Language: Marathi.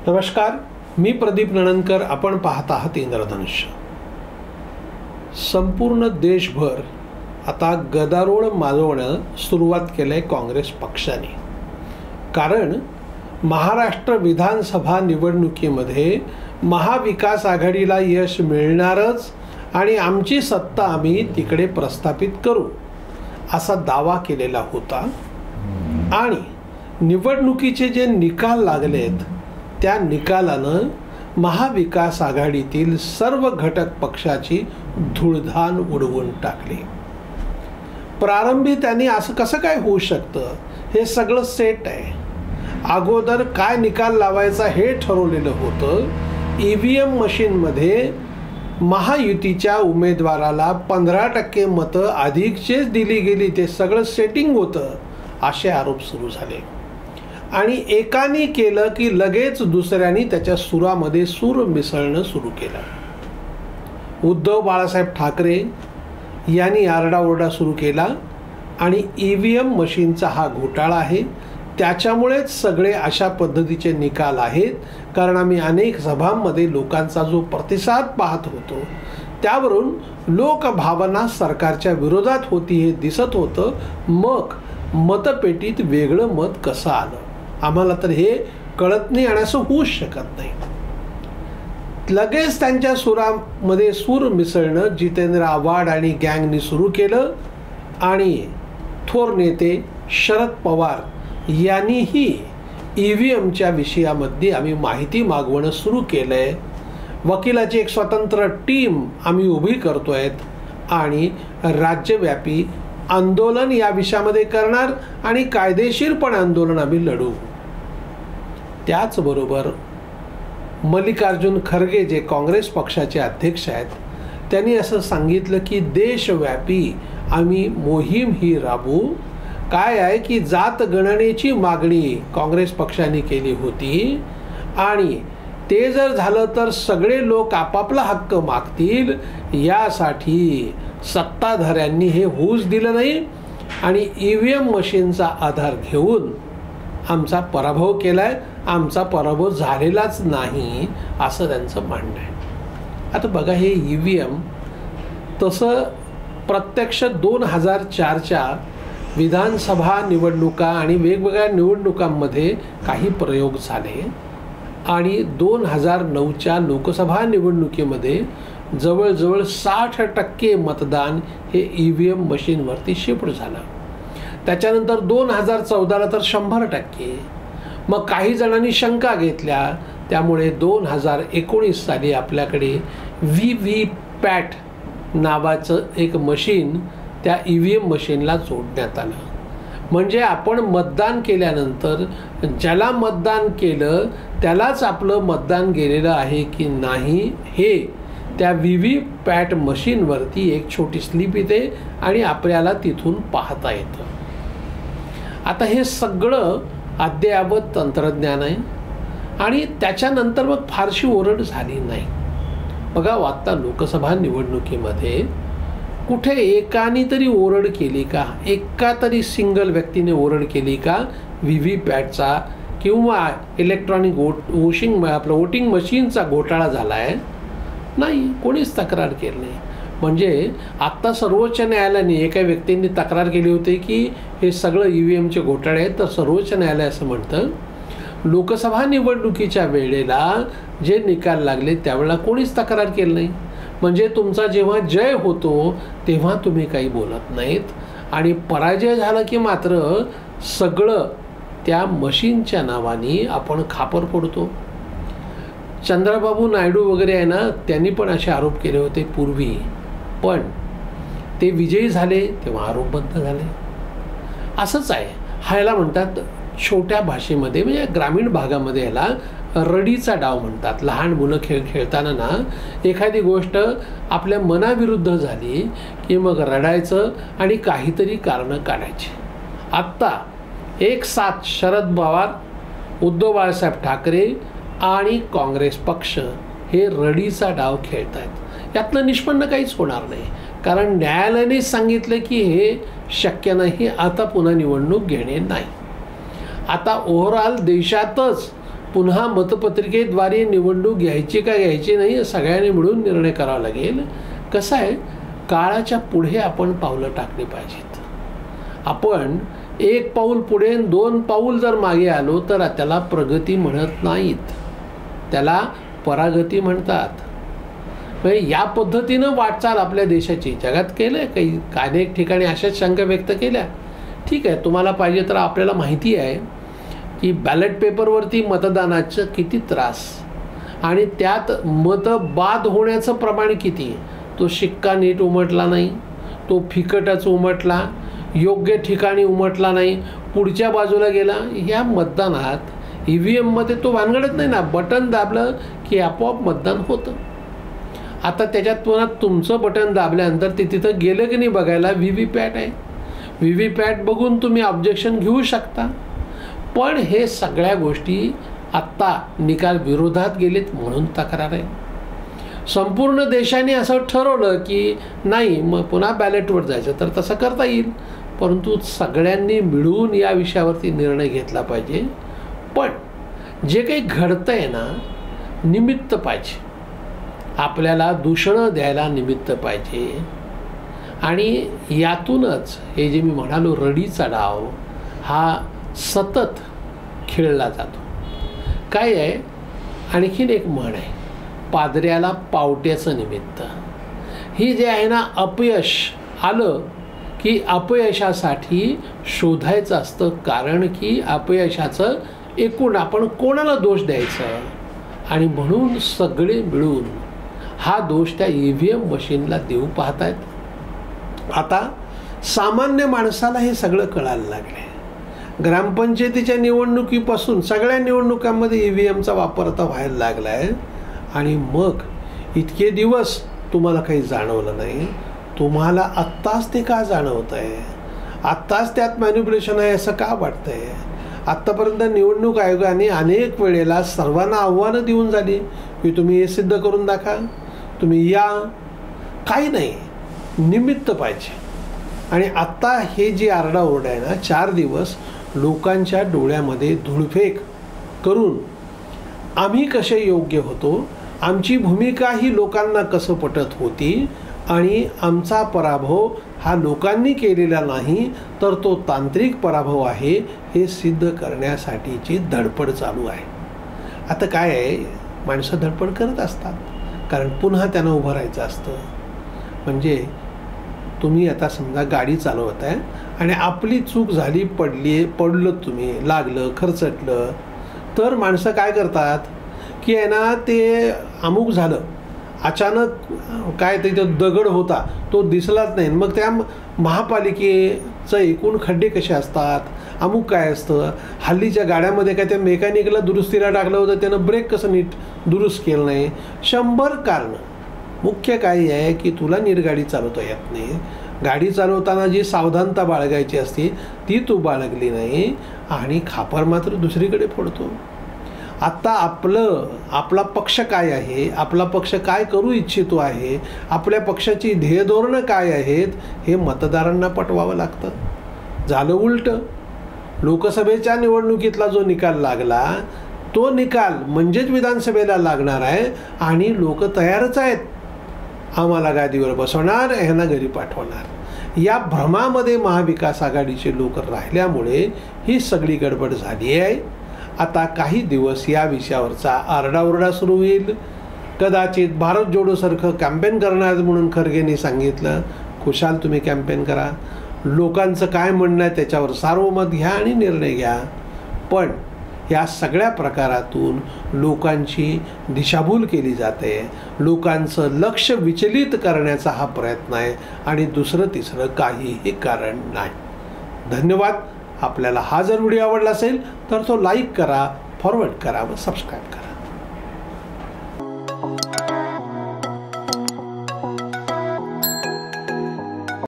नमस्कार, मी प्रदीप नणंदकर. आपण पाहत आहात इंद्रधनुष्य. संपूर्ण देशभर आता गदारोळ माजवणं सुरुवात केलंय काँग्रेस पक्षाने. कारण महाराष्ट्र विधानसभा निवडणुकीमध्ये महाविकास आघाडीला यश मिळणारच आणि आमची सत्ता आम्ही तिकडे प्रस्थापित करू असा दावा केलेला होता. आणि निवडणुकीचे जे निकाल लागलेत त्या निकालानं महाविकास आघाडीतील सर्व घटक पक्षाची धूळधाण उडवून टाकली. प्रारंभी त्यांनी असं कसं काय होऊ शकतं, हे सगळं सेट आहे. अगोदर काय निकाल लावायचा हे ठरवलेलं होतं. EVM मशीनमध्ये महायुतीच्या उमेदवाराला 15% मतं अधिकचेच दिली गेली, ते सगळं सेटिंग होतं असे आरोप सुरू झाले. आणि एकाने केलं की लगेच दुसऱ्याने त्याच्या सुरामध्ये सूर मिसळणं सुरू केलं. उद्धव बाळासाहेब ठाकरे यांनी आरडाओरडा सुरू केला आणि EVM मशीनचा हा घोटाळा आहे, त्याच्यामुळेच सगळे अशा पद्धतीचे निकाल आहेत. कारण आम्ही अनेक सभांमध्ये लोकांचा जो प्रतिसाद पाहत होतो त्यावरून लोकभावना सरकारच्या विरोधात होती हे दिसत होतं. मग मतपेटीत वेगळं मत कसं आलं आम्हाला तर हे कळत नाही आणि असं होऊच शकत नाही. लगेच त्यांच्या सुरामध्ये सूर मिसळणं जितेंद्र आव्हाड आणि गँगनी सुरू केलं. आणि थोर नेते शरद पवार यांनीही EVMच्या विषयामध्ये आम्ही माहिती मागवणं सुरू केलंय. वकिलाची एक स्वतंत्र टीम आम्ही उभी करतोय आणि राज्यव्यापी आंदोलन या विषयामध्ये करणार आणि कायदेशीरपण आंदोलन आम्ही लढू. त्याचबरोबर मल्लिकार्जुन खरगे जे काँग्रेस पक्षाचे अध्यक्ष आहेत त्यांनी असं सांगितलं की देशव्यापी आम्ही मोहीम ही राबवू. काय आहे की जात गणनेची मागणी काँग्रेस पक्षाने केली होती आणि ते जर झालं तर सगळे लोक आपापला हक्क मागतील, यासाठी सत्ताधाऱ्यांनी हे होऊच दिलं नाही आणि EVM मशीनचा आधार घेऊन आमचा पराभव केलाय. आमचा पराभव झालेलाच नाही असं त्यांचं म्हणणं आहे. आता बघा, हे EVM तसं प्रत्यक्ष 2004च्या विधानसभा निवडणुका आणि वेगवेगळ्या निवडणुकांमध्ये काही प्रयोग झाले आणि 2009च्या लोकसभा निवडणुकीमध्ये जवळजवळ 60% मतदान हे EVM मशीनवरती शिफ्ट झालं. त्याच्यानंतर 2014ला तर 100%. मग काही जणांनी शंका घेतल्या, त्यामुळे 2019 साली आपल्याकडे VVPAT नावाचं एक मशीन त्या EVM मशीनला जोडण्यात आलं. म्हणजे आपण मतदान केल्यानंतर ज्याला मतदान केलं त्यालाच आपलं मतदान गेलेलं आहे की नाही हे त्या VVPAT मशीनवरती एक छोटी स्लिप येते आणि आपल्याला तिथून पाहता येतं. आता हे सगळं अद्ययावत तंत्रज्ञान आहे आणि त्याच्यानंतर मग फारशी ओरड झाली नाही. बघा, आत्ता लोकसभा निवडणुकीमध्ये कुठे एकाने तरी ओरड केली का, एका तरी सिंगल व्यक्तीने ओरड केली का VVPATचा किंवा इलेक्ट्रॉनिक वोटिंग मशीनचा घोटाळा झाला आहे? नाही, कोणीच तक्रार केली नाही. म्हणजे आत्ता सर्वोच्च न्यायालयाने एका व्यक्तींनी तक्रार केली होती की हे सगळं EVMचे घोटाळे आहेत, तर सर्वोच्च न्यायालय असं म्हणतं लोकसभा निवडणुकीच्या वेळेला जे निकाल लागले त्यावेळेला कोणीच तक्रार केली नाही. म्हणजे तुमचा जेव्हा जय होतो तेव्हा तुम्ही काही बोलत नाहीत आणि पराजय झाला की मात्र सगळं त्या मशीनच्या नावाने आपण खापर फोडतो. चंद्रबाबू नायडू वगैरे आहे ना, त्यांनी पण असे आरोप केले होते पूर्वी, पण ते विजयी झाले तेव्हा आरोप बंद झाले. असंच आहे. ह्याला म्हणतात छोट्या भाषेमध्ये, म्हणजे ग्रामीण भागामध्ये ह्याला रडीचा डाव म्हणतात. लहान मुलं खेळताना ना एखादी गोष्ट आपल्या मनाविरुद्ध झाली की मग रडायचं आणि काहीतरी कारणं काढायची. आत्ता एक साथ शरद पवार, उद्धव बाळासाहेब ठाकरे आणि काँग्रेस पक्ष हे रडीचा डाव खेळत आहेत. यातनं निष्पन्न काहीच होणार नाही, कारण न्यायालयाने सांगितलं की हे शक्य नाही, आता पुन्हा निवडणूक घेणे नाही. आता ओव्हरऑल देशातच पुन्हा मतपत्रिकेद्वारे निवडणूक घ्यायची का घ्यायची नाही सगळ्यांनी मिळून निर्णय करावा लागेल. कसं आहे, काळाच्या पुढे आपण पावलं टाकली पाहिजेत. आपण एक पाऊल पुढे 2 पाऊल जर मागे आलो तर त्याला प्रगती म्हणत नाहीत, त्याला परागती म्हणतात. म्हणजे या पद्धतीनं वाटचाल आपल्या देशाची जगात केलं आहे. काही अनेक ठिकाणी अशाच शंका व्यक्त केल्या. ठीक आहे, तुम्हाला पाहिजे तर आपल्याला माहिती आहे की बॅलेट पेपरवरती मतदानाचं किती त्रास आणि त्यात मत बाद होण्याचं प्रमाण किती. तो शिक्का नीट उमटला नाही, तो फिकटच उमटला, योग्य ठिकाणी उमटला नाही, पुढच्या बाजूला गेला. ह्या मतदानात EVMमध्ये तो भानगडत नाही ना, बटन दाबलं की आपोआप मतदान होतं. आता त्याच्यात पुन्हा तुमचं बटन दाबल्यानंतर ते तिथं गेलं की नाही बघायला VVPAT आहे. VVPAT बघून तुम्ही ऑब्जेक्शन घेऊ शकता. पण हे सगळ्या गोष्टी आत्ता निकाल विरोधात गेलेत म्हणून तक्रार आहे. संपूर्ण देशाने असं ठरवलं की नाही मग पुन्हा बॅलेटवर जायचं तर तसं करता येईल, परंतु सगळ्यांनी मिळून या विषयावरती निर्णय घेतला पाहिजे. पण जे काही घडतं आहे ना, निमित्त पाहिजे, आपल्याला दूषणं द्यायला निमित्त पाहिजे. आणि यातूनच हे जे मी म्हणालो रडीचा डाव हा सतत खेळला जातो. काय आहे, आणखीन एक म्हण आहे, पादऱ्याला पावट्याचं निमित्त. ही जे आहे ना, अपयश आलं की अपयशासाठी शोधायचं असतं कारण की अपयशाचं एकूण आपण कोणाला दोष द्यायचं. आणि म्हणून सगळे मिळून हा दोष त्या EVM मशीनला देऊ पाहत आहेत. आता सामान्य माणसाला हे सगळं कळायला लागले. ग्रामपंचायतीच्या निवडणुकीपासून सगळ्या निवडणुकांमध्ये EVMचा वापर आता व्हायला लागला आहे. आणि मग इतके दिवस तुम्हाला काही जाणवलं नाही, तुम्हाला आत्ताच ते का जाणवत आहे, आत्ताच त्यात मॅन्युप्युलेशन आहे असं का वाटतं आहे. आत्तापर्यंत निवडणूक आयोगाने अनेक वेळेला सर्वांना आव्हानं देऊन झाली की तुम्ही हे सिद्ध करून दाखवा, तुम्ही या. काही नाही, निमित्त पाहिजे. आणि आत्ता हे जी आरडाओरडा आहे ना, 4 दिवस लोकांच्या डोळ्यामध्ये धुळफेक करून आम्ही कसे योग्य होतो, आमची भूमिका ही लोकांना कसं पटत होती आणि आमचा पराभव हा लोकांनी केलेला नाही तर तो तांत्रिक पराभव आहे हे सिद्ध करण्यासाठीची धडपड चालू आहे. आता काय आहे, माणसं धडपड करत असतात कारण पुन्हा त्यांना उभं राहायचं असतं. म्हणजे तुम्ही आता समजा गाडी चालवत आहे आणि आपली चूक झाली, पडलं, तुम्ही लागलं, खरचटलं, तर माणसं काय करतात की आहे ना, ते अमुक झालं, अचानक काय तिथं दगड होता तो दिसलाच नाही, मग त्या महापालिकेचं एकूण खड्डे कसे असतात, अमुक काय असतं, हल्लीच्या गाड्यामध्ये काय त्या मेकॅनिकला दुरुस्तीला टाकलं होतं त्यानं ब्रेक कसं नीट दुरुस्त केलं नाही. 100 कारणं. मुख्य काय आहे की तुला नीट गाडी चालवता येत नाही, गाडी चालवताना जी सावधानता बाळगायची असते ती तू बाळगली नाही आणि खापर मात्र दुसरीकडे फोडतो. आत्ता आपला पक्ष काय आहे, आपला पक्ष काय करू इच्छितो आहे, आपल्या पक्षाची ध्येयधोरणं काय आहेत हे मतदारांना पटवावं लागतं. झालं उलटं. लोकसभेच्या निवडणुकीतला जो निकाल लागला तो निकाल म्हणजेच विधानसभेला लागणार आहे आणि लोक तयारच आहेत, आम्हाला गादीवर बसवणार, ह्यांना घरी पाठवणार. या भ्रमामध्ये महाविकास आघाडीचे लोक राहिल्यामुळे ही सगळी गडबड झाली आहे. आता काही दिवस या विषयावरचा आरडाओरडा सुरू होईल. कदाचित भारत जोडोसारखं कॅम्पेन करणार म्हणून खरगेंनी सांगितलं. खुशाल तुम्ही कॅम्पेन करा, लोकांचं काय म्हणणं आहे त्याच्यावर सार्वमत घ्या आणि निर्णय घ्या. पण या सगळ्या प्रकारातून लोकांची दिशाभूल केली जाते, लोकांचं लक्ष विचलित करण्याचा हा प्रयत्न आहे आणि दुसरं तिसरं काहीही कारण नाही. धन्यवाद. आपल्याला हा जर व्हिडिओ आवडला असेल तर तो लाईक करा, फॉरवर्ड करा व सबस्क्राईब करा.